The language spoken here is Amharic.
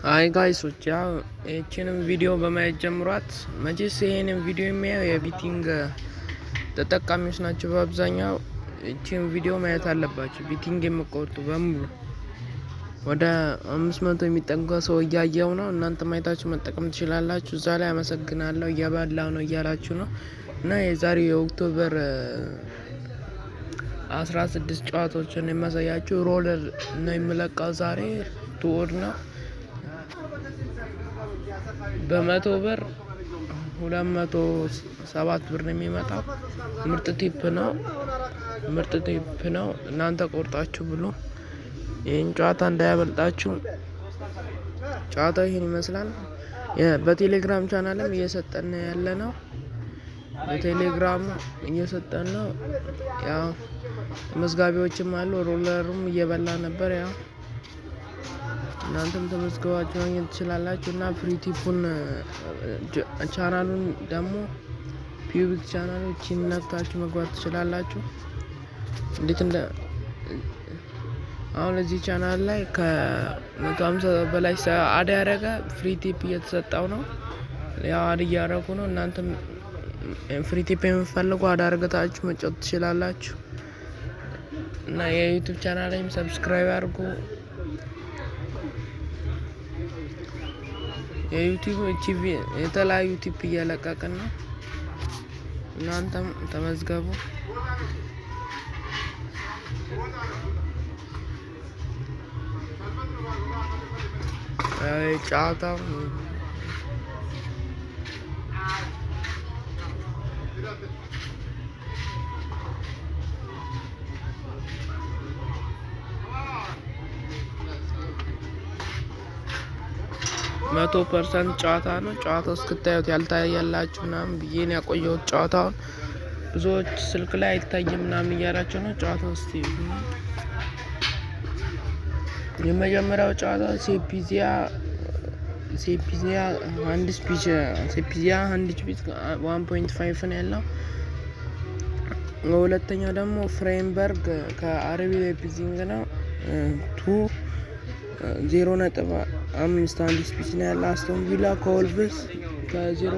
አይ ጋይሶች ያው ይህችንም ቪዲዮ በማየት ጀምሯት። መቼስ ይሄንን ቪዲዮ የሚያዩ የቢቲንግ ተጠቃሚዎች ናቸው በአብዛኛው። ይህችን ቪዲዮ ማየት አለባቸው። ቢቲንግ የምቆርጡ በሙሉ ወደ 500 የሚጠጋ ሰው እያየው ነው። እናንተ ማየታችሁ መጠቀም ትችላላችሁ። እዛ ላይ አመሰግናለሁ እየበላው ነው እያላችሁ ነው። እና የዛሬው የኦክቶበር 16 ጨዋታዎችን የማሳያችሁ ሮለር ነው የምለቀው ዛሬ ቱር ነው። በመቶ ብር 207 ብር ነው የሚመጣው። ምርጥ ቲፕ ነው። እናንተ ቆርጣችሁ ብሉ። ይህን ጨዋታ እንዳያመልጣችሁ። ጨዋታው ይህን ይመስላል። በቴሌግራም ቻናልም እየሰጠን ያለ ነው። በቴሌግራም እየሰጠን ነው። ያው መዝጋቢዎችም አሉ። ሮለሩም እየበላ ነበር። ያው እናንተም ተመዝግባችሁ ማግኘት ትችላላችሁ። እና ፍሪ ቲፑን ቻናሉን ደግሞ ፒዩቢክ ቻናሎችን ነክታችሁ መግባት ትችላላችሁ። እንዴት እንደ አሁን እዚህ ቻናል ላይ ከ150 በላይ አድ ያደረገ ፍሪ ቲፕ እየተሰጠው ነው። ያው አድ እያደረጉ ነው። እናንተም ፍሪ ቲፕ የምትፈልጉ አድ አድርጋችሁ መጫወት ትችላላችሁ። እና የዩቲዩብ ቻናልም ሰብስክራይብ አድርጉ። የዩቲዩብ ቲቪ የተለያዩ ቲፕ እያለቀቅን ነው። እናንተም ተመዝገቡ። ጨዋታው 100% ጨዋታ ነው። ጨዋታው እስክታዩት ያልታያላችሁ ምናምን ብዬ ነው ያቆየሁት። ጨዋታውን ብዙዎች ስልክ ላይ አይታይም ምናምን እያላችሁ ነው። ጨዋታው እስቲ የመጀመሪያው ጨዋታ ሴፒዚያ አንድ ስፒች 1.5 ነው ያለው። ሁለተኛው ደግሞ ፍሬምበርግ ከአርቢ ላይፕዚግ ነው 0.5 አንድ ስፒች ነው ያለው። አስቶን ቪላ ከወልቭስ ከ0